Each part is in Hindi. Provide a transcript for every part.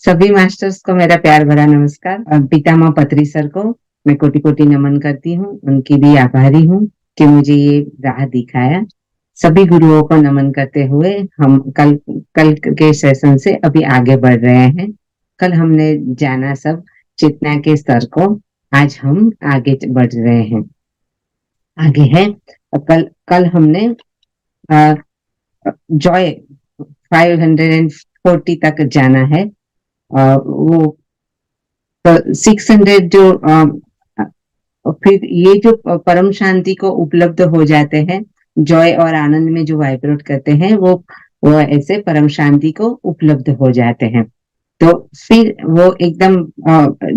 सभी मास्टर्स को मेरा प्यार भरा नमस्कार। पितामह पत्री सर को मैं कोटि कोटि नमन करती हूँ। उनकी भी आभारी हूँ कि मुझे ये राह दिखाया। सभी गुरुओं को नमन करते हुए हम कल कल के सेशन से अभी आगे बढ़ रहे हैं। कल हमने जाना सब चेतना के स्तर को, आज हम आगे बढ़ रहे हैं। आगे है कल कल हमने जॉय 540 तक जाना है। वो तो 600 जो फिर ये जो परम शांति को उपलब्ध हो जाते हैं, जॉय और आनंद में जो वाइब्रेट करते हैं, वो ऐसे परम शांति को उपलब्ध हो जाते हैं। तो फिर वो एकदम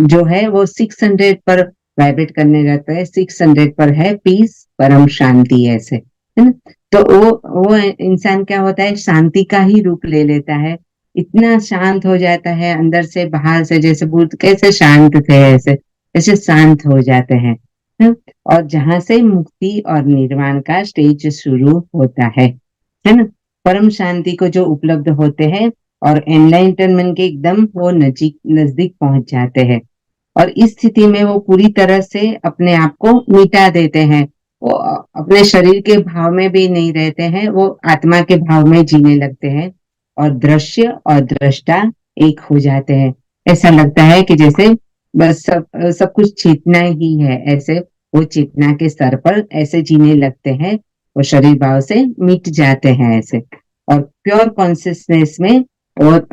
जो है वो 600 पर वाइब्रेट करने जाता है। 600 पर है पीस, परम शांति, ऐसे है ना। तो वो इंसान क्या होता है, शांति का ही रूप ले लेता है। इतना शांत हो जाता है अंदर से बाहर से, जैसे बुद्ध कैसे शांत थे ऐसे शांत हो जाते हैं। है? और जहां से मुक्ति और निर्वाण का स्टेज शुरू होता है ना। परम शांति को जो उपलब्ध होते हैं और एनलाइटनमेंट के एकदम वो नजदीक पहुंच जाते हैं। और इस स्थिति में वो पूरी तरह से अपने आप को मिटा देते हैं। वो अपने शरीर के भाव में भी नहीं रहते हैं, वो आत्मा के भाव में जीने लगते हैं। और दृश्य और दृष्टा एक हो जाते हैं। ऐसा लगता है कि जैसे बस सब कुछ चेतना ही है, ऐसे वो चेतना के स्तर पर ऐसे जीने लगते हैं। वो शरीर भाव से मिट जाते हैं ऐसे। और प्योर कॉन्सियसनेस में और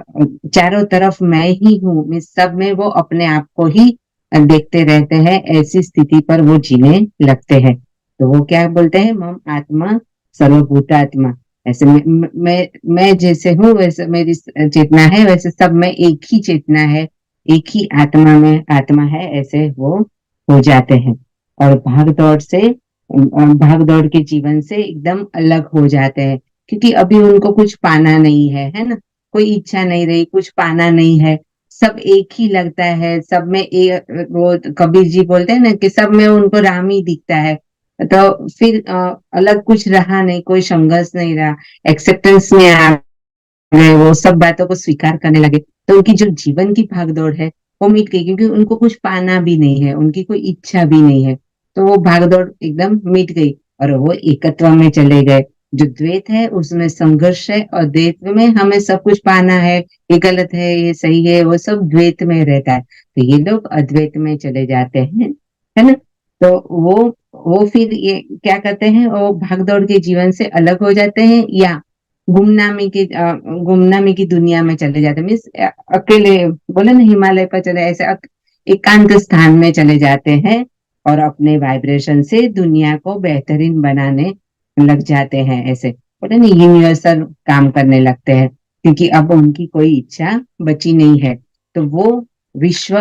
चारों तरफ मैं ही हूँ, मैं सब में वो अपने आप को ही देखते रहते हैं। ऐसी स्थिति पर वो जीने लगते हैं। तो वो क्या बोलते हैं, मम आत्मा सर्वभूतात्मा। ऐसे मैं जैसे हूँ वैसे मेरी चेतना है, वैसे सब में एक ही चेतना है, एक ही आत्मा में आत्मा है, ऐसे वो हो जाते हैं। और भाग दौड़ के जीवन से एकदम अलग हो जाते हैं। क्योंकि अभी उनको कुछ पाना नहीं है ना। कोई इच्छा नहीं रही, कुछ पाना नहीं है। सब एक ही लगता है, सब में एक, वो कबीर जी बोलते हैं ना कि सब में उनको राम ही दिखता है। तो फिर अलग कुछ रहा नहीं, कोई संघर्ष नहीं रहा। एक्सेप्टेंस में आ गए, वो सब बातों को स्वीकार करने लगे। तो उनकी जो जीवन की भागदौड़ है वो मिट गई, क्योंकि उनको कुछ पाना भी नहीं है, उनकी कोई इच्छा भी नहीं है। तो वो भागदौड़ एकदम मिट गई और वो एकत्व में चले गए। जो द्वैत है उसमें संघर्ष है, और द्वैत में हमें सब कुछ पाना है, ये गलत है ये सही है, वो सब द्वैत में रहता है। तो ये लोग अद्वैत में चले जाते हैं, है ना। तो वो फिर ये क्या करते हैं, वो भागदौड़ के जीवन से अलग हो जाते हैं, या गुमनामी की दुनिया में चले जाते हैं। मीन्स अकेले, बोले ना हिमालय पर चले, ऐसे एकांत स्थान में चले जाते हैं। और अपने वाइब्रेशन से दुनिया को बेहतरीन बनाने लग जाते हैं। ऐसे बोले ना यूनिवर्सल काम करने लगते हैं, क्योंकि अब उनकी कोई इच्छा बची नहीं है। तो वो विश्व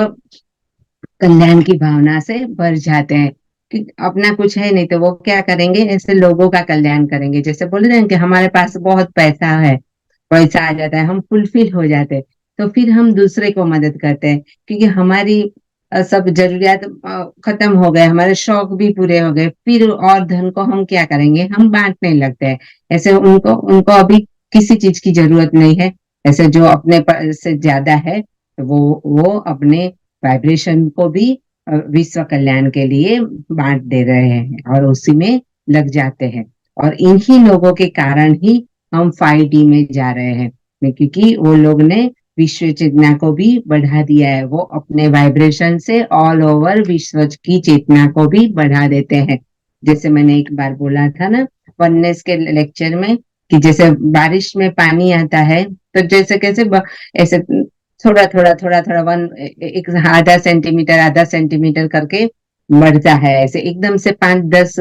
कल्याण की भावना से भर जाते हैं कि अपना कुछ है नहीं, तो वो क्या करेंगे, ऐसे लोगों का कल्याण करेंगे। जैसे बोल रहे हैं कि हमारे पास बहुत पैसा है, पैसा आ जाता है, हम फुलफिल हो जाते हैं। तो फिर हम दूसरे को मदद करते हैं, क्योंकि हमारी सब जरूरियात खत्म हो गए, हमारे शौक भी पूरे हो गए। फिर और धन को हम क्या करेंगे, हम बांटने लगते हैं। ऐसे उनको उनको अभी किसी चीज की जरूरत नहीं है। ऐसे जो अपने से ज्यादा है, वो अपने वाइब्रेशन को भी विश्व कल्याण के लिए बांट दे रहे हैं और उसी में लग जाते हैं। और इन्हीं लोगों के कारण ही हम 5D में जा रहे हैं, क्योंकि वो लोग ने विश्व चेतना को भी बढ़ा दिया है। वो अपने वाइब्रेशन से ऑल ओवर विश्व की चेतना को भी बढ़ा देते हैं। जैसे मैंने एक बार बोला था ना वननेस के लेक्चर में, कि जैसे बारिश में पानी आता है, तो जैसे कैसे ऐसे थोड़ा थोड़ा एक आधा सेंटीमीटर करके बढ़ता है। ऐसे एकदम से 5-10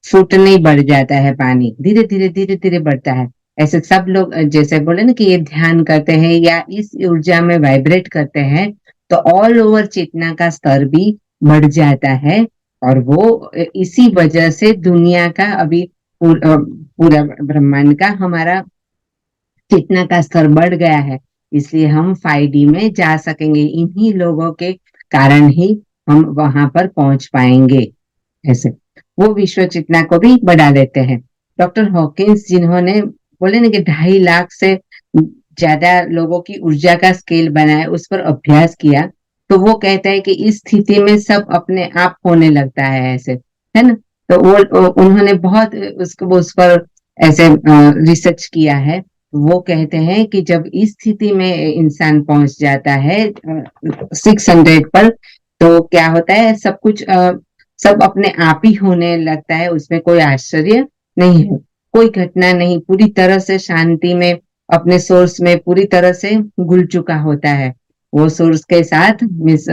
फुट नहीं बढ़ जाता है पानी, धीरे धीरे बढ़ता है। ऐसे सब लोग जैसे बोले ना कि ये ध्यान करते हैं या इस ऊर्जा में वाइब्रेट करते हैं, तो ऑल ओवर चेतना का स्तर भी बढ़ जाता है। और वो इसी वजह से दुनिया का अभी पूरा ब्रह्मांड का हमारा चेतना का स्तर बढ़ गया है। इसलिए हम 5D में जा सकेंगे, इन्हीं लोगों के कारण ही हम वहां पर पहुंच पाएंगे। ऐसे वो विश्व चेतना को भी बढ़ा देते हैं। डॉक्टर हॉकिंस जिन्होंने बोले ना कि 2.5 लाख से ज्यादा लोगों की ऊर्जा का स्केल बनाया, उस पर अभ्यास किया, तो वो कहता है कि इस स्थिति में सब अपने आप होने लगता है ऐसे, है ना। तो वो उन्होंने बहुत उसको उस पर ऐसे रिसर्च किया है। वो कहते हैं कि जब इस स्थिति में इंसान पहुंच जाता है 600 पर, तो क्या होता है, सब कुछ सब अपने आप ही होने लगता है, उसमें कोई आश्चर्य नहीं है, कोई घटना नहीं, पूरी तरह से शांति में अपने सोर्स में पूरी तरह से घुल चुका होता है। वो सोर्स के साथ मिस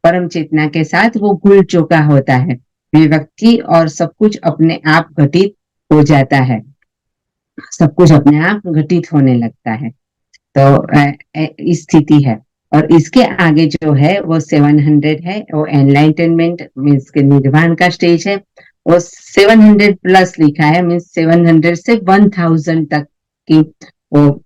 परम चेतना के साथ वो घुल चुका होता है। व्यक्ति और सब कुछ अपने आप घटित हो जाता है, सब कुछ अपने आप घटित होने लगता है। तो स्थिति है। और इसके आगे जो है वो 700 है, वो एनलाइटनमेंट मीन्स के निर्वाण का स्टेज है। वो 700 प्लस लिखा है, मीन्स 700 से 1000 तक की वो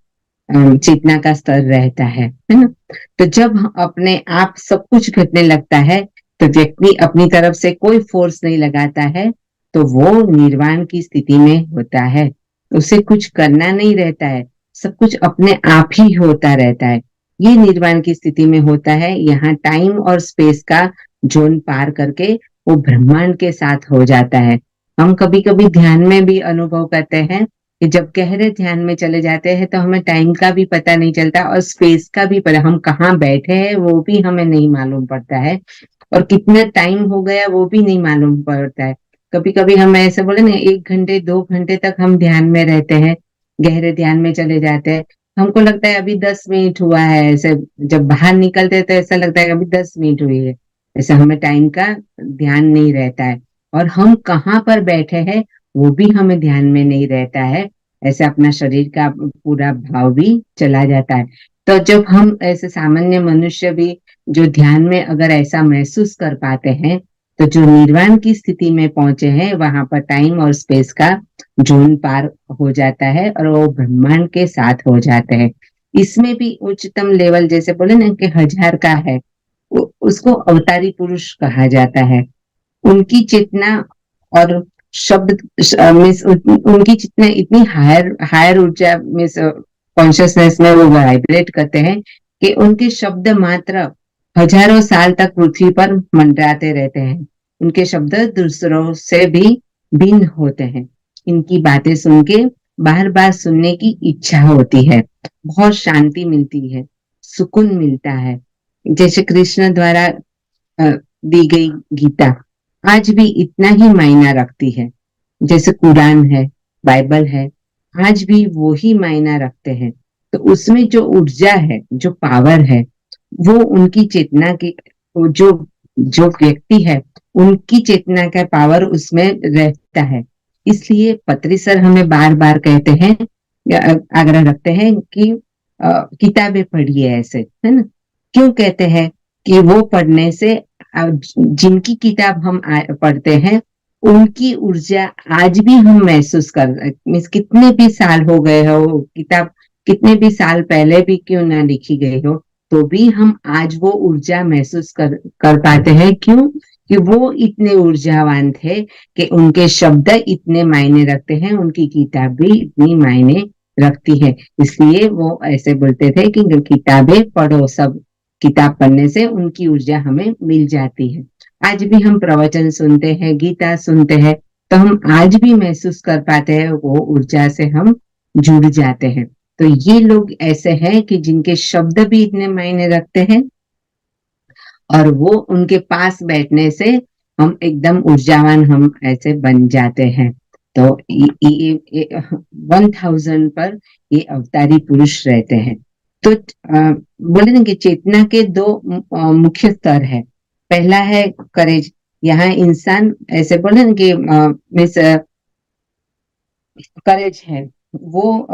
चेतना का स्तर रहता है ना। तो जब अपने आप सब कुछ घटने लगता है, तो व्यक्ति अपनी तरफ से कोई फोर्स नहीं लगाता है, तो वो निर्वाण की स्थिति में होता है। उसे कुछ करना नहीं रहता है, सब कुछ अपने आप ही होता रहता है। ये निर्वाण की स्थिति में होता है। यहाँ टाइम और स्पेस का जोन पार करके वो ब्रह्मांड के साथ हो जाता है। हम कभी कभी ध्यान में भी अनुभव करते हैं कि जब गहरे ध्यान में चले जाते हैं तो हमें टाइम का भी पता नहीं चलता और स्पेस का भी पता, हम कहाँ बैठे हैं वो भी हमें नहीं मालूम पड़ता है, और कितना टाइम हो गया वो भी नहीं मालूम पड़ता है। कभी कभी हम ऐसे बोले ना, 1 घंटे 2 घंटे तक हम ध्यान में रहते हैं, गहरे ध्यान में चले जाते हैं, हमको लगता है अभी 10 मिनट हुआ है ऐसे। जब बाहर निकलते हैं तो ऐसा लगता है कि अभी 10 मिनट हुई है। ऐसे हमें टाइम का ध्यान नहीं रहता है, और हम कहाँ पर बैठे हैं वो भी हमें ध्यान में नहीं रहता है। ऐसे अपना शरीर का पूरा भाव भी चला जाता है। तो जब हम ऐसे सामान्य मनुष्य भी जो ध्यान में अगर ऐसा महसूस कर पाते हैं, तो जो निर्वाण की स्थिति में पहुंचे हैं वहां पर टाइम और स्पेस का जोन पार हो जाता है और वो ब्रह्मांड के साथ हो जाते हैं। इसमें भी उच्चतम लेवल जैसे बोले ना कि 1000 का है, उसको अवतारी पुरुष कहा जाता है। उनकी चेतना और शब्द मीन्स उनकी चेतना इतनी हायर हायर ऊर्जा मीन्स कॉन्शियसनेस में वो वाइब्रेट करते हैं कि उनके शब्द मात्र हजारों साल तक पृथ्वी पर मंडराते रहते हैं। उनके शब्द दूसरों से भी भिन्न होते हैं। इनकी बातें सुन के बार बार सुनने की इच्छा होती है, बहुत शांति मिलती है, सुकून मिलता है। जैसे कृष्ण द्वारा दी गई गीता आज भी इतना ही मायना रखती है, जैसे कुरान है, बाइबल है, आज भी वो ही मायना रखते हैं। तो उसमें जो ऊर्जा है, जो पावर है, वो उनकी चेतना की, जो जो व्यक्ति है उनकी चेतना का पावर उसमें रहता है। इसलिए पत्री सर हमें बार बार कहते हैं, आग्रह रखते हैं कि किताबें पढ़िए ऐसे, है ना। क्यों कहते हैं कि वो पढ़ने से जिनकी किताब हम पढ़ते हैं उनकी ऊर्जा आज भी हम महसूस कर, मीन्स कितने भी साल हो गए हो वो किताब, कितने भी साल पहले भी क्यों ना लिखी गई हो, तो भी हम आज वो ऊर्जा महसूस कर पाते हैं। क्यों? कि वो इतने ऊर्जावान थे कि उनके शब्द इतने मायने रखते हैं, उनकी किताब भी इतनी मायने रखती है। इसलिए वो ऐसे बोलते थे कि किताबें पढ़ो, सब किताब पढ़ने से उनकी ऊर्जा हमें मिल जाती है। आज भी हम प्रवचन सुनते हैं, गीता सुनते हैं, तो हम आज भी महसूस कर पाते हैं, वो ऊर्जा से हम जुड़ जाते हैं। तो ये लोग ऐसे हैं कि जिनके शब्द भी इतने मायने रखते हैं, और वो उनके पास बैठने से हम एकदम ऊर्जावान हम ऐसे बन जाते हैं। तो 1000 पर ये अवतारी पुरुष रहते हैं। तो बोले ना कि चेतना के दो मुख्य स्तर है। पहला है करेज। यहाँ इंसान ऐसे बोले ना कि मिस करेज है, वो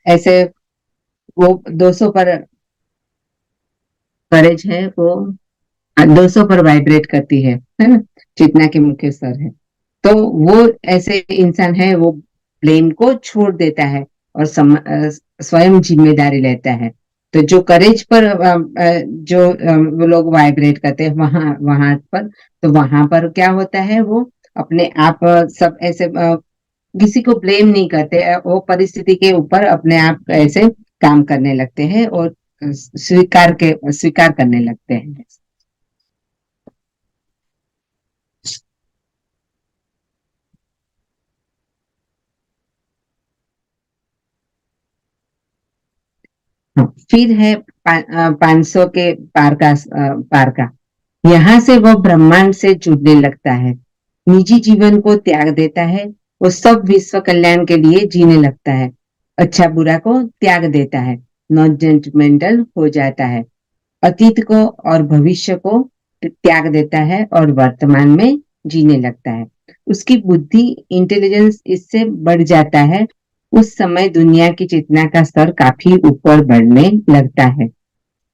ऐसे वो 200 पर करेज है, वो 200 पर वाइब्रेट करती है ना। चेतना के मुख्य स्तर है। तो वो ऐसे इंसान है, वो ब्लेम को छोड़ देता है और स्वयं जिम्मेदारी लेता है। तो जो करेज पर जो वो लोग वाइब्रेट करते हैं वहां वहां पर, तो वहां पर क्या होता है, वो अपने आप सब ऐसे किसी को ब्लेम नहीं करते, वो परिस्थिति के ऊपर अपने आप ऐसे काम करने लगते हैं और स्वीकार करने लगते हैं। हाँ, फिर है 500 के पार का। यहाँ से वह ब्रह्मांड से जुड़ने लगता है, निजी जीवन को त्याग देता है, वो सब विश्व कल्याण के लिए जीने लगता है, अच्छा बुरा को त्याग देता है, नॉन जजमेंटल हो जाता है, अतीत को और भविष्य को त्याग देता है और वर्तमान में जीने लगता है। उसकी बुद्धि इंटेलिजेंस इससे बढ़ जाता है। उस समय दुनिया की चेतना का स्तर काफी ऊपर बढ़ने लगता है।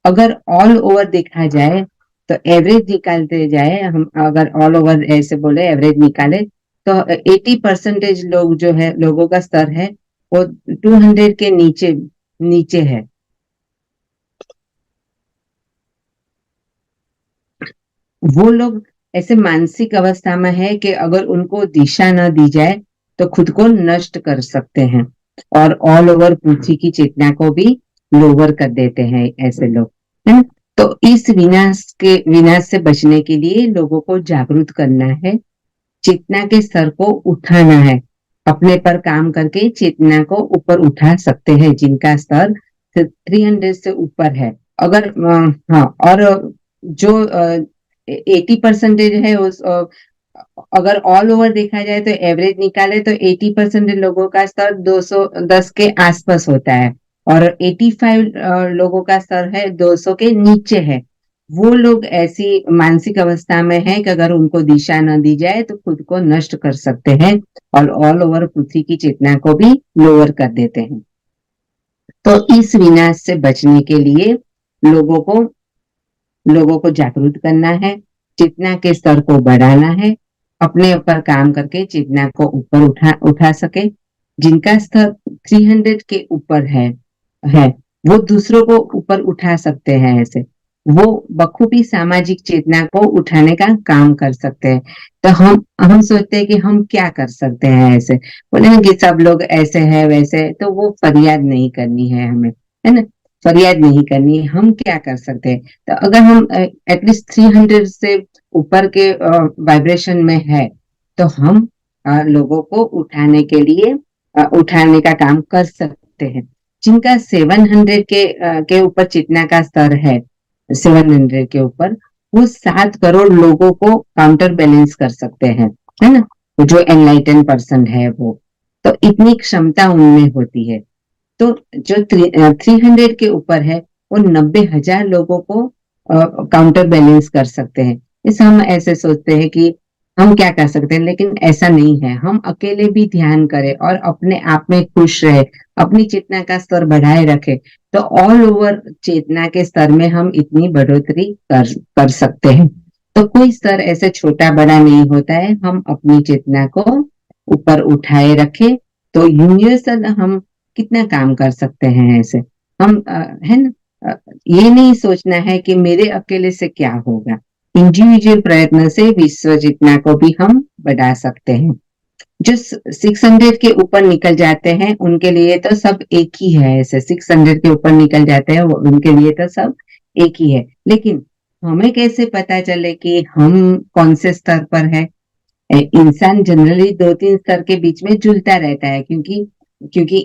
अगर ऑल ओवर देखा जाए तो एवरेज निकालते जाए, हम अगर ऑल ओवर ऐसे बोले एवरेज निकाले तो 80% लोग जो है, लोगों का स्तर है वो 200 के नीचे नीचे है। वो लोग ऐसे मानसिक अवस्था में है कि अगर उनको दिशा न दी जाए तो खुद को नष्ट कर सकते हैं और ऑल ओवर पृथ्वी की चेतना को भी लोअर कर देते हैं ऐसे लोग, है ना। तो इस विनाश से बचने के लिए लोगों को जागरूक करना है, चेतना के स्तर को उठाना है, अपने पर काम करके चेतना को ऊपर उठा सकते हैं जिनका स्तर 300 से ऊपर है। अगर हाँ, और जो 80% है उस अगर ऑल ओवर देखा जाए तो एवरेज निकाले तो 80% लोगों का स्तर 210 के आसपास होता है और 85 लोगों का स्तर है 200 के नीचे है। वो लोग ऐसी मानसिक अवस्था में है कि अगर उनको दिशा न दी जाए तो खुद को नष्ट कर सकते हैं और ऑल ओवर पृथ्वी की चेतना को भी लोअर कर देते हैं। तो इस विनाश से बचने के लिए लोगों को लोगों को जागरूक करना है, चेतना के स्तर को बढ़ाना है, अपने ऊपर काम करके चेतना को ऊपर उठा सके। जिनका स्तर 300 के ऊपर है वो दूसरों को ऊपर उठा सकते हैं। ऐसे वो बखूबी सामाजिक चेतना को उठाने का काम कर सकते हैं। तो हम सोचते हैं कि हम क्या कर सकते हैं, ऐसे बोले ना कि सब लोग ऐसे हैं वैसे, तो वो फरियाद नहीं करनी है हमें, है ना। फरियाद नहीं करनी, हम क्या कर सकते हैं। तो अगर हम एटलीस्ट 300 से ऊपर के वाइब्रेशन में है तो हम लोगों को उठाने के लिए उठाने का काम कर सकते हैं। जिनका 700 के ऊपर चेतना का स्तर है, 700 के ऊपर, वो 7 करोड़ लोगों को काउंटर बैलेंस कर सकते हैं, है ना। जो एनलाइटन पर्सन है वो, तो इतनी क्षमता उनमें होती है। तो जो 300 के ऊपर है वो 90,000 लोगों को काउंटर बैलेंस कर सकते हैं। इस हम ऐसे सोचते हैं कि हम क्या कर सकते हैं, लेकिन ऐसा नहीं है। हम अकेले भी ध्यान करें और अपने आप में खुश रहे, अपनी चेतना का स्तर बढ़ाए रखे, तो ऑल ओवर चेतना के स्तर में हम इतनी बढ़ोतरी कर सकते हैं। तो कोई स्तर ऐसे छोटा बड़ा नहीं होता है, हम अपनी चेतना को ऊपर उठाए रखे तो यूनिवर्सल हम कितना काम कर सकते हैं ऐसे। हम है ना, ये नहीं सोचना है कि मेरे अकेले से क्या होगा। इंडिविजुअल प्रयत्न से विश्व जितना को भी हम बढ़ा सकते हैं। जो 600 के ऊपर निकल जाते हैं उनके लिए तो सब एक ही है। ऐसे 600 के ऊपर निकल जाते हैं उनके लिए तो सब एक ही है। लेकिन हमें कैसे पता चले कि हम कौन से स्तर पर है। इंसान जनरली 2-3 स्तर के बीच में झूलता रहता है, क्योंकि क्योंकि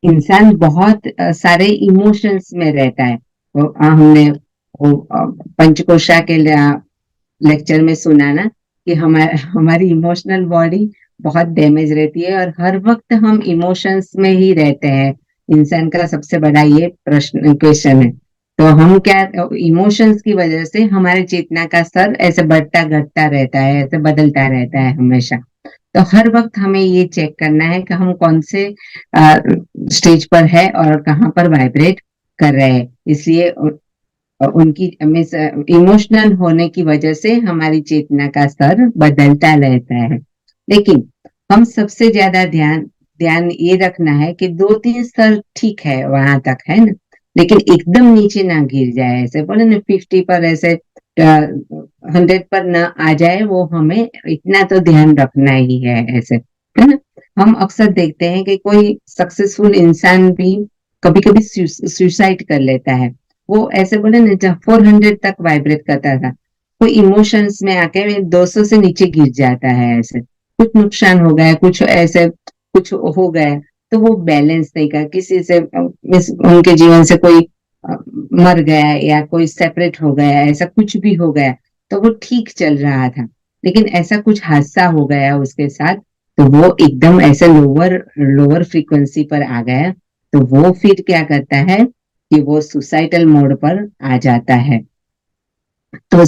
इंसान बहुत सारे इमोशंस में रहता है। हमने वो पंचकोशा के लेक्चर में सुना ना कि हमारी इमोशनल बॉडी बहुत डैमेज रहती है और हर वक्त हम इमोशंस में ही रहते हैं। इंसान का सबसे बड़ा ये क्वेश्चन है। तो हम क्या, इमोशंस की वजह से हमारे चेतना का स्तर ऐसे बढ़ता घटता रहता है, ऐसे बदलता रहता है हमेशा। तो हर वक्त हमें ये चेक करना है कि हम कौन से स्टेज पर है और कहाँ पर वाइब्रेट कर रहे हैं। इसलिए उनकी इमोशनल होने की वजह से हमारी चेतना का स्तर बदलता रहता है। लेकिन हम सबसे ज्यादा ध्यान ध्यान ये रखना है कि 2-3 स्तर ठीक है, वहां तक है ना, लेकिन एकदम नीचे ना गिर जाए। ऐसे बोले ना 50 पर, ऐसे 100 पर ना आ जाए, वो हमें इतना तो ध्यान रखना ही है ऐसे, है ना। हम अक्सर देखते हैं कि कोई सक्सेसफुल इंसान भी कभी कभी सुसाइड कर लेता है। वो ऐसे बोले ना, जब 400 तक वाइब्रेट करता था, कोई इमोशंस में आके 200 से नीचे गिर जाता है। ऐसे कुछ नुकसान हो गया, कुछ ऐसे कुछ हो गया, तो वो बैलेंस नहीं कर, किसी से उनके जीवन से कोई मर गया या कोई सेपरेट हो गया, ऐसा कुछ भी हो गया, तो वो ठीक चल रहा था, लेकिन ऐसा कुछ हादसा हो गया उसके साथ, तो वो एकदम ऐसे लोअर लोअर फ्रीक्वेंसी पर आ गया। तो वो फिर क्या करता है कि वो सुसाइडल मोड पर आ जाता है। तो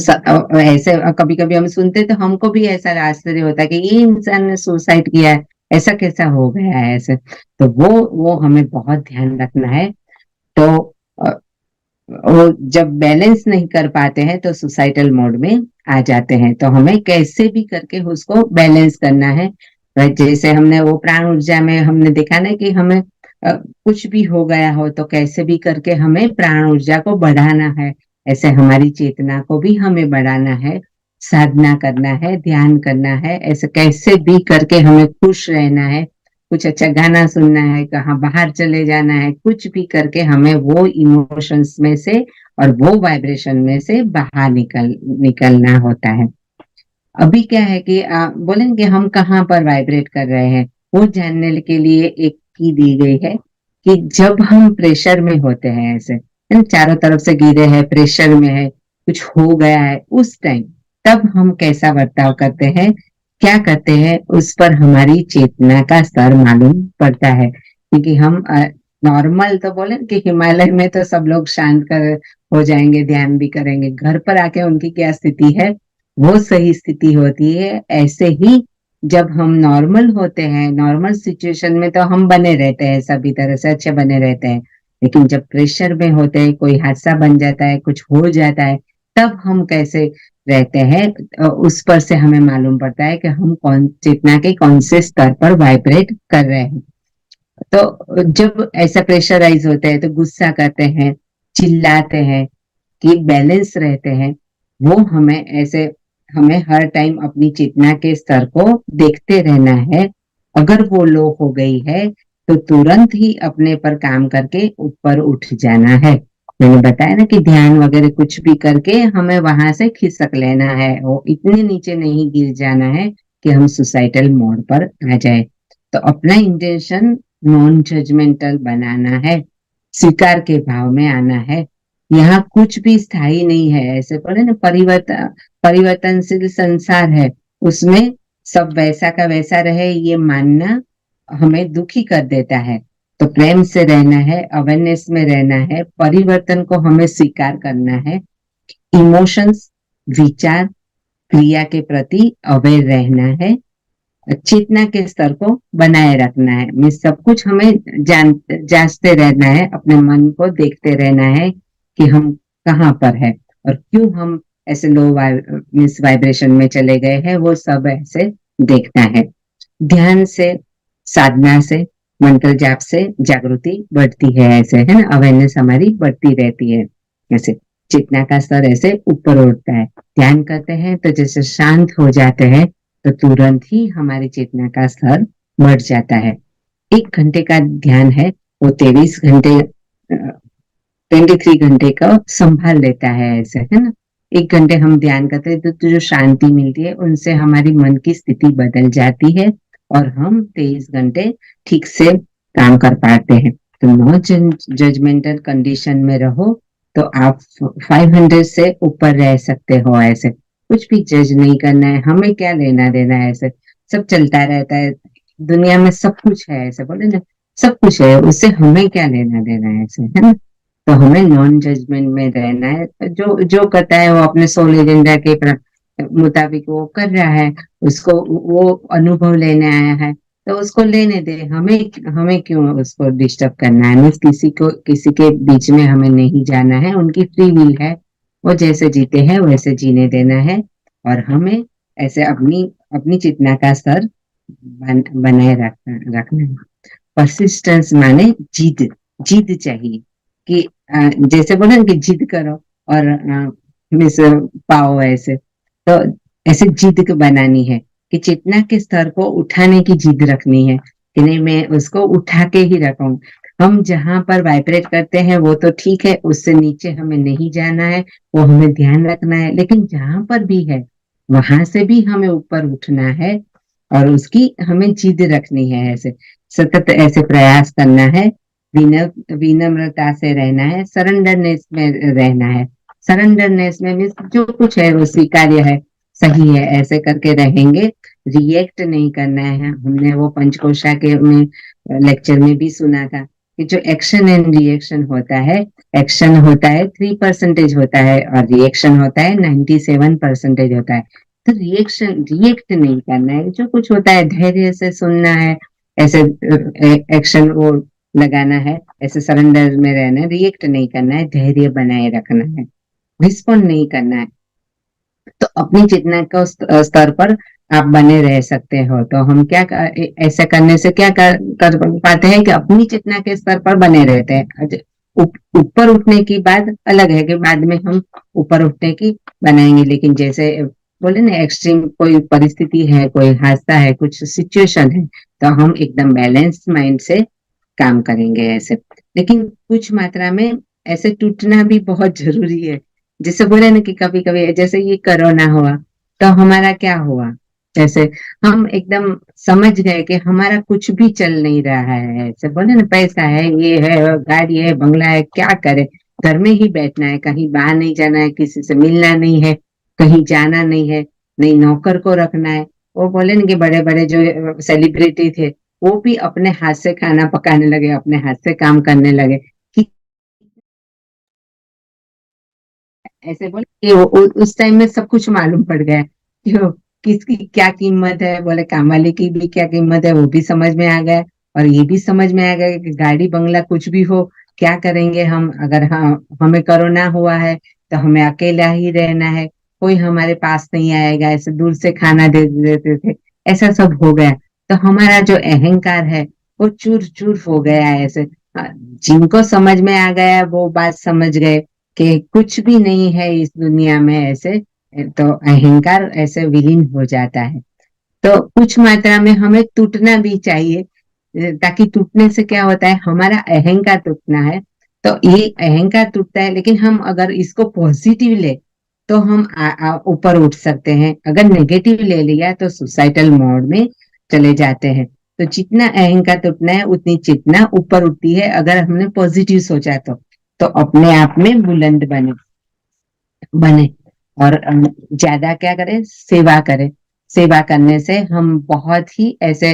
ऐसे कभी कभी हम सुनते, तो हमको भी ऐसा आश्चर्य होता है कि ये इंसान ने सुसाइड किया है, ऐसा कैसा हो गया है ऐसे। तो वो हमें बहुत ध्यान रखना है। तो अ, वो जब बैलेंस नहीं कर पाते हैं तो सुसाइडल मोड में आ जाते हैं। तो हमें कैसे भी करके उसको बैलेंस करना है। जैसे हमने वो प्राण ऊर्जा में हमने देखा ना कि हमें कुछ भी हो गया हो तो कैसे भी करके हमें प्राण ऊर्जा को बढ़ाना है, ऐसे हमारी चेतना को भी हमें बढ़ाना है, साधना करना है, ध्यान करना है, ऐसे कैसे भी करके हमें खुश रहना है, कुछ अच्छा गाना सुनना है, कहाँ बाहर चले जाना है, कुछ भी करके हमें वो इमोशंस में से और वो वाइब्रेशन में से बाहर निकलना होता है। अभी क्या है कि बोलेंगे हम कहाँ पर वाइब्रेट कर रहे हैं, वो जानने के लिए एक की दी गई है कि जब हम प्रेशर में होते हैं, ऐसे है ना, चारों तरफ से गिरे हैं, प्रेशर में है, कुछ हो गया है, उस टाइम तब हम कैसा बर्ताव करते हैं, क्या करते हैं, उस पर हमारी चेतना का स्तर मालूम पड़ता है। क्योंकि हम नॉर्मल तो बोले कि हिमालय में तो सब लोग शांत कर हो जाएंगे, ध्यान भी करेंगे, घर पर आके उनकी क्या स्थिति है, वो सही स्थिति होती है। ऐसे ही जब हम नॉर्मल होते हैं, नॉर्मल सिचुएशन में तो हम बने रहते हैं, सभी तरह से अच्छे बने रहते हैं, लेकिन जब प्रेशर में होते हैं, कोई हादसा बन जाता है, कुछ हो जाता है, तब हम कैसे रहते हैं, उस पर से हमें मालूम पड़ता है कि हम कौन चेतना के कौन से स्तर पर वाइब्रेट कर रहे हैं। तो जब ऐसा प्रेशराइज होते हैं तो गुस्सा करते हैं, चिल्लाते हैं, कि बैलेंस रहते हैं, वो हमें ऐसे हमें हर टाइम अपनी चेतना के स्तर को देखते रहना है। अगर वो लो हो गई है तो तुरंत ही अपने पर काम करके ऊपर उठ जाना है। मैंने बताया ना कि ध्यान वगैरह कुछ भी करके हमें वहां से खिसक लेना है, वो इतने नीचे नहीं गिर जाना है कि हम सुसाइडल मोड पर आ जाए। तो अपना इंटेंशन नॉन जजमेंटल बनाना है, स्वीकार के भाव में आना है। यहाँ कुछ भी स्थायी नहीं है, ऐसे बोले ना, परिवर्तनशील संसार है, उसमें सब वैसा का वैसा रहे, ये मानना हमें दुखी कर देता है। तो प्रेम से रहना है, अवेयरनेस में रहना है, परिवर्तन को हमें स्वीकार करना है, इमोशंस, विचार, क्रिया के प्रति अवेयर रहना है, चेतना के स्तर को बनाए रखना है। मैं सब कुछ हमें जांचते रहना है, अपने मन को देखते रहना है कि हम कहाँ पर है और क्यों हम ऐसे लो मिस वाइब्रेशन में चले गए हैं, वो सब ऐसे देखना है। ध्यान से, साधना से, मंत्र जाप से जागृति बढ़ती है, ऐसे है ना, अवेयरनेस हमारी बढ़ती रहती है। ऐसे चेतना का स्तर ऐसे ऊपर उठता है। ध्यान करते हैं तो जैसे शांत हो जाते हैं, तो तुरंत ही हमारी चेतना का स्तर बढ़ जाता है। 1 घंटे का ध्यान है, वो 23 घंटे 23 घंटे का संभाल लेता है, ऐसे है ना। 1 घंटे हम ध्यान करते हैं तो जो शांति मिलती है, उनसे हमारी मन की स्थिति बदल जाती है और हम 23 घंटे ठीक से काम कर पाते हैं। तो नो जजमेंटल कंडीशन में रहो तो आप 500 से ऊपर रह सकते हो। ऐसे कुछ भी जज नहीं करना है, हमें क्या लेना देना है, ऐसे सब चलता रहता है, दुनिया में सब कुछ है, ऐसे बोले ना, सब कुछ है, उससे हमें क्या लेना देना है, ऐसे है ना। तो हमें नॉन जजमेंट में रहना है, जो जो करता है वो अपने सोल एजेंडा के मुताबिक वो कर रहा है, उसको वो अनुभव लेने आया है, तो उसको लेने दे, हमें हमें क्यों उसको डिस्टर्ब करना है। मीन्स किसी के बीच में हमें नहीं जाना है, उनकी फ्री विल है, वो जैसे जीते हैं वैसे जीने देना है। और हमें ऐसे अपनी अपनी चेतना का स्तर बनाए रखना है। परसिस्टेंस माने जिद, जिद चाहिए कि जैसे बोले ना कि जिद करो और मिस पाओ, ऐसे तो ऐसे जिद बनानी है कि चेतना के स्तर को उठाने की जिद रखनी है कि नहीं, मैं उसको उठा के ही रखूं। हम जहाँ पर वाइब्रेट करते हैं वो तो ठीक है, उससे नीचे हमें नहीं जाना है, वो हमें ध्यान रखना है, लेकिन जहाँ पर भी है वहां से भी हमें ऊपर उठना है और उसकी हमें जिद रखनी है। ऐसे सतत ऐसे प्रयास करना है, विनम्रता से रहना है, सरेंडरनेस में रहना है। सरेंडरनेस में मीन्स जो कुछ है वो स्वीकार्य है, सही है, ऐसे करके रहेंगे। रिएक्ट नहीं करना है। हमने वो पंचकोशा के में लेक्चर में भी सुना था कि जो एक्शन एंड रिएक्शन होता है, एक्शन होता है 3% होता है और रिएक्शन होता है 97% होता है। तो रिएक्ट नहीं करना है, जो कुछ होता है धैर्य से सुनना है, ऐसे एक्शन वो लगाना है, ऐसे सरेंडर में रहना है, रिएक्ट नहीं करना है, धैर्य बनाए रखना है, रिस्पॉन्ड नहीं करना है। तो अपनी चेतना का स्तर पर आप बने रह सकते हो। तो हम क्या ऐसा करने से क्या कर पाते हैं कि अपनी चेतना के स्तर पर बने रहते हैं। ऊपर उठने की बात अलग है कि बाद में हम ऊपर उठने की बनाएंगे, लेकिन जैसे बोले ना एक्सट्रीम कोई परिस्थिति है, कोई हादसा है, कुछ सिचुएशन है, तो हम एकदम बैलेंस माइंड से काम करेंगे ऐसे। लेकिन कुछ मात्रा में ऐसे टूटना भी बहुत जरूरी है। जैसे बोले ना कि कभी कभी जैसे ये कोरोना हुआ तो हमारा क्या हुआ, जैसे हम एकदम समझ गए कि हमारा कुछ भी चल नहीं रहा है। ऐसे बोले ना पैसा है, ये है, गाड़ी है, बंगला है, क्या करे, घर में ही बैठना है, कहीं बाहर नहीं जाना है, किसी से मिलना नहीं है, कहीं जाना नहीं है, नहीं नौकर को रखना है। वो बोले ना कि बड़े बड़े जो सेलिब्रिटी थे वो भी अपने हाथ से खाना पकाने लगे, अपने हाथ से काम करने लगे कि ऐसे बोले कि उस टाइम में सब कुछ मालूम पड़ गया कि किसकी क्या कीमत है, बोले काम वाले की भी क्या कीमत है वो भी समझ में आ गया। और ये भी समझ में आ गया कि गाड़ी बंगला कुछ भी हो, क्या करेंगे हम अगर हमें कोरोना हुआ है तो हमें अकेला ही रहना है, कोई हमारे पास नहीं आएगा, ऐसे दूर से खाना दे देते थे, ऐसा सब हो गया। तो हमारा जो अहंकार है वो चूर चूर हो गया है ऐसे। जिनको समझ में आ गया वो बात समझ गए कि कुछ भी नहीं है इस दुनिया में ऐसे। तो अहंकार ऐसे विलीन हो जाता है। तो कुछ मात्रा में हमें टूटना भी चाहिए, ताकि टूटने से क्या होता है, हमारा अहंकार टूटना है। तो ये अहंकार टूटता है, लेकिन हम अगर इसको पॉजिटिव ले तो हम ऊपर उठ सकते हैं। अगर नेगेटिव ले लिया तो सुसाइडल मोड में चले जाते हैं। तो जितना अहंकार टूटना है उतनी चेतना ऊपर उठती है, अगर हमने पॉजिटिव सोचा तो अपने आप में बुलंद बने। और ज्यादा क्या करें, सेवा करें। सेवा करने से हम बहुत ही ऐसे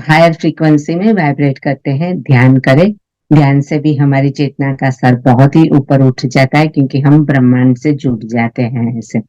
हायर फ्रीक्वेंसी में वाइब्रेट करते हैं। ध्यान करें, ध्यान से भी हमारी चेतना का स्तर बहुत ही ऊपर उठ जाता है, क्योंकि हम ब्रह्मांड से जुड़ जाते हैं ऐसे।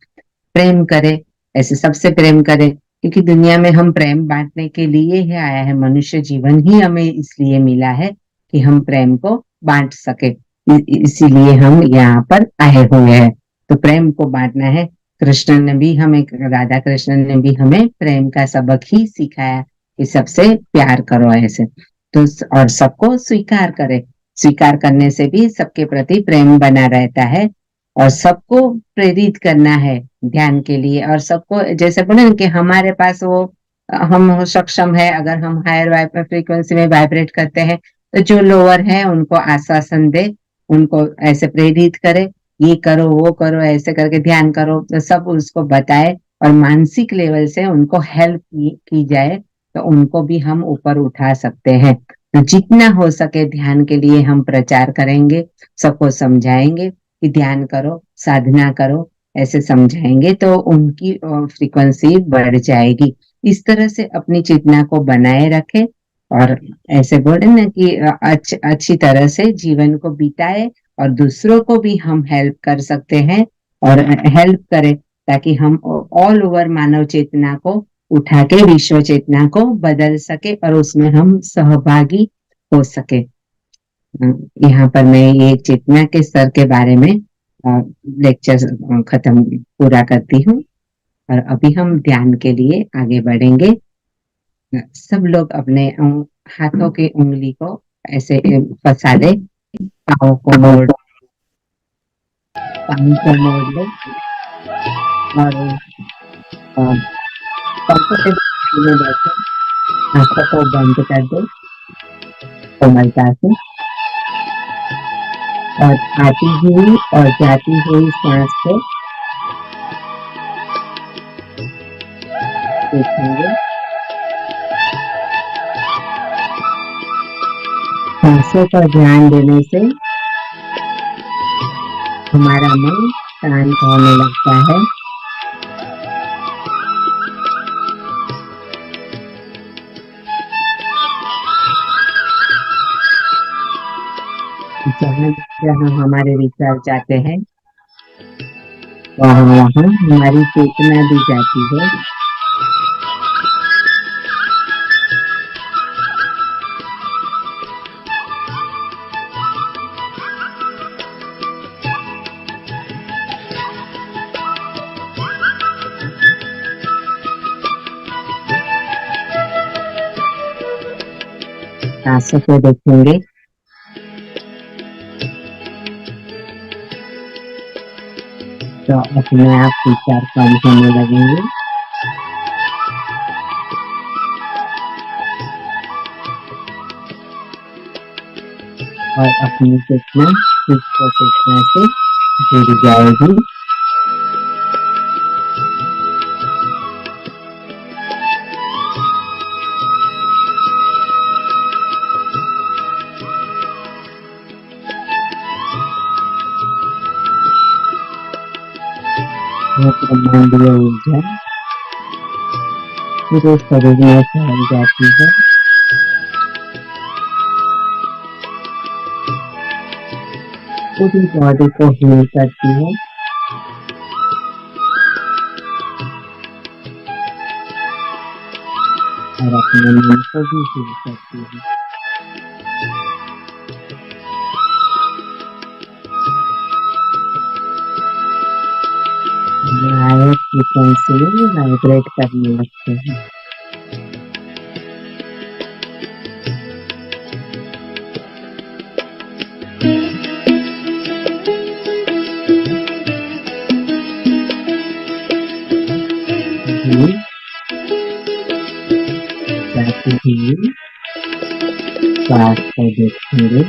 प्रेम करें, ऐसे सबसे प्रेम करें, क्योंकि दुनिया में हम प्रेम बांटने के लिए ही आया है। मनुष्य जीवन ही हमें इसलिए मिला है कि हम प्रेम को बांट सके, इसीलिए हम यहाँ पर आए हुए हैं। तो प्रेम को बांटना है। कृष्ण ने भी हमें, राधा कृष्ण ने भी हमें प्रेम का सबक ही सिखाया कि सबसे प्यार करो ऐसे। तो और सबको स्वीकार करें। स्वीकार करने से भी सबके प्रति प्रेम बना रहता है। और सबको प्रेरित करना है ध्यान के लिए। और सबको जैसे बोले ना कि हमारे पास वो हम सक्षम है, अगर हम हायर फ्रीक्वेंसी में वाइब्रेट करते हैं तो जो लोअर है उनको आश्वासन दे, उनको ऐसे प्रेरित करे, ये करो वो करो, ऐसे करके ध्यान करो, तो सब उसको बताए और मानसिक लेवल से उनको हेल्प की जाए, तो उनको भी हम ऊपर उठा सकते हैं। तो जितना हो सके ध्यान के लिए हम प्रचार करेंगे, सबको समझाएंगे कि ध्यान करो, साधना करो, ऐसे समझाएंगे तो उनकी फ्रीक्वेंसी बढ़ जाएगी। इस तरह से अपनी चेतना को बनाए रखें और ऐसे बोले ना कि अच्छी तरह से जीवन को बिताए और दूसरों को भी हम हेल्प कर सकते हैं और हेल्प करें, ताकि हम ऑल ओवर मानव चेतना को उठा के विश्व चेतना को बदल सके और उसमें हम सहभागी हो सके। यहाँ पर मैं ये चेतना के स्तर के बारे में लेक्चर खत्म पूरा करती हूँ। और अभी हम ध्यान के लिए आगे बढ़ेंगे। सब लोग अपने हाथों की उंगली को ऐसे फंसा दे, पाँव को मोड़ ले और कंफर्टेबल में बैठे, आंखों को बंद कर दो। कोमलता से, और आती हुई और जाती हुई सांस को देखेंगे। सांसों पर ध्यान देने से हमारा मन शांत होने लगता है। जहाँ जहाँ हमारे विचार जाते हैं वहाँ वहाँ हमारी चेतना भी जाती है। सांसों को देखेंगे तो अपने आप विचार कम होने लगेंगे। और अपनी चेतना इसको चेतना से जुड़ जाएगी। ब्रह्मांडीय ऊर्जा पूरे शरीर में फैल जाती है। पूरी बॉडी को हील करती है और अपने मन को भी हील करती है। हायर फ्रीक्वेंसी में वाइब्रेट करने लगते हैं। जाती हुई सांस को देखेंगे।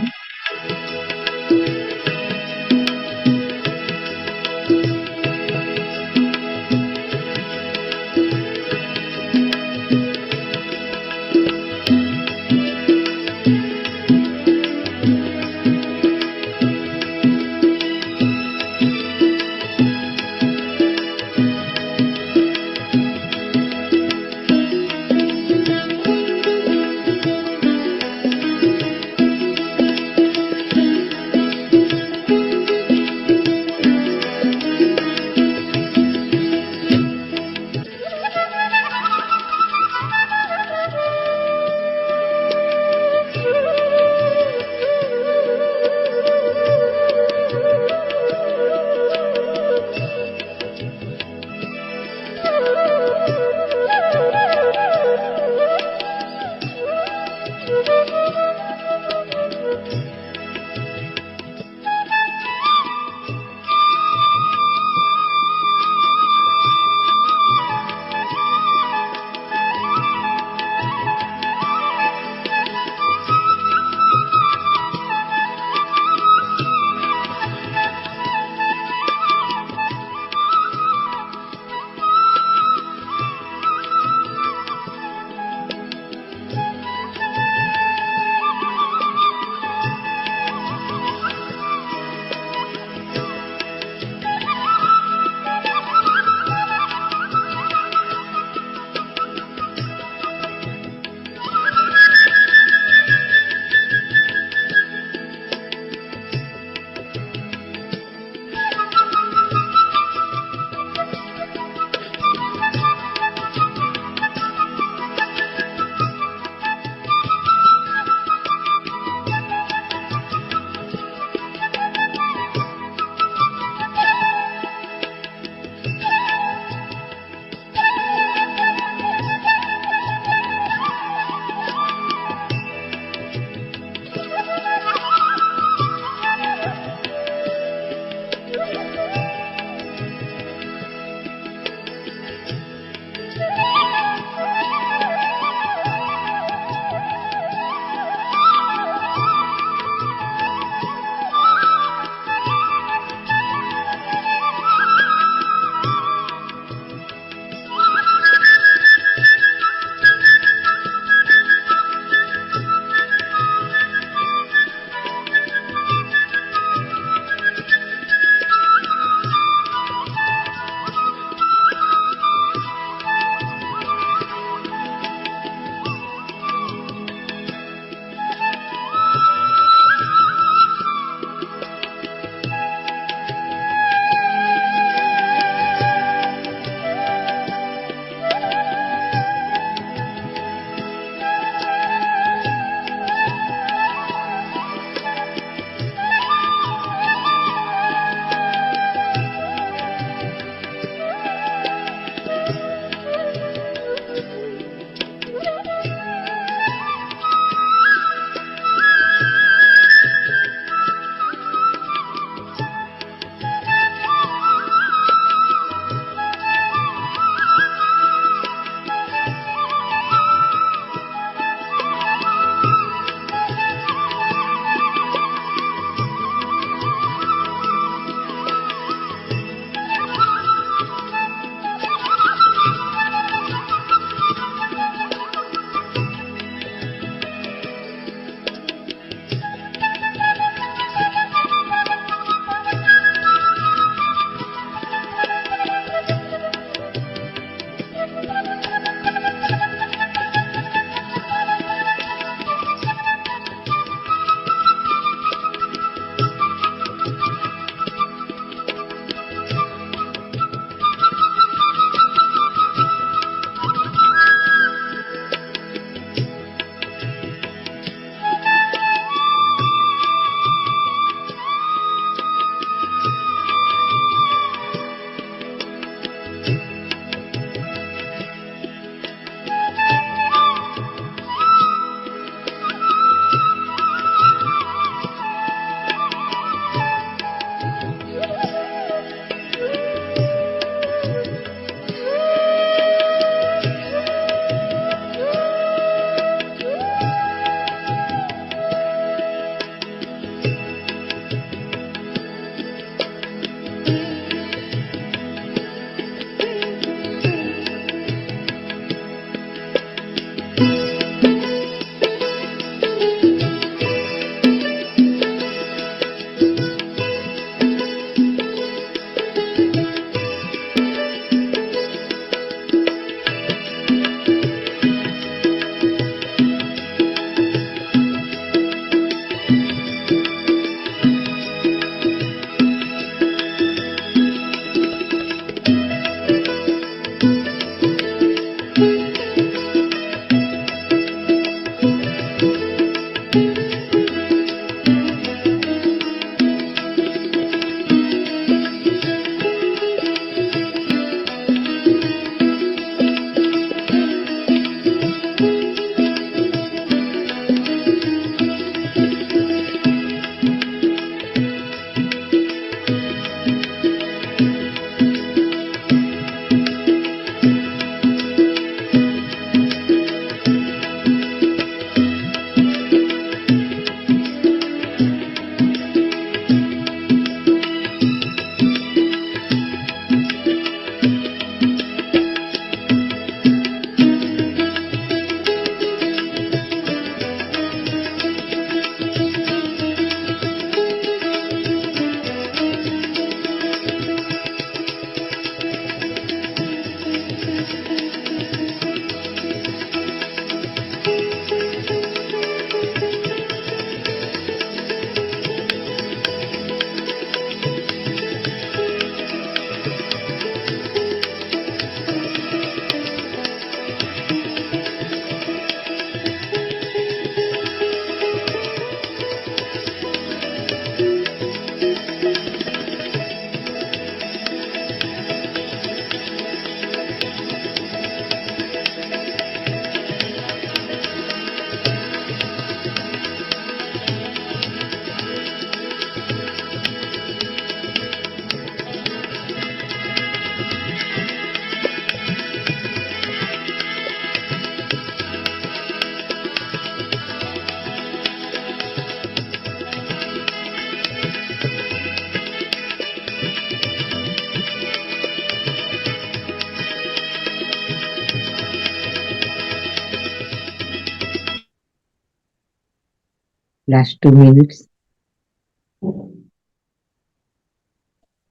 Last 2 minutes.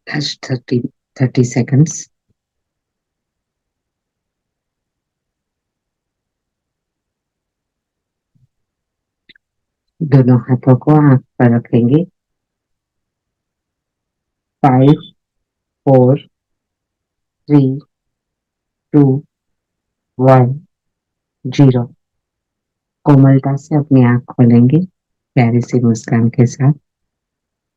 Last 30 seconds. दोनों हाथों को आंख पर रखेंगे. 5, 4, 3, 2, 1, 0. कोमलता से अपनी आंख खोलेंगे प्यारी सी मुस्कान के साथ.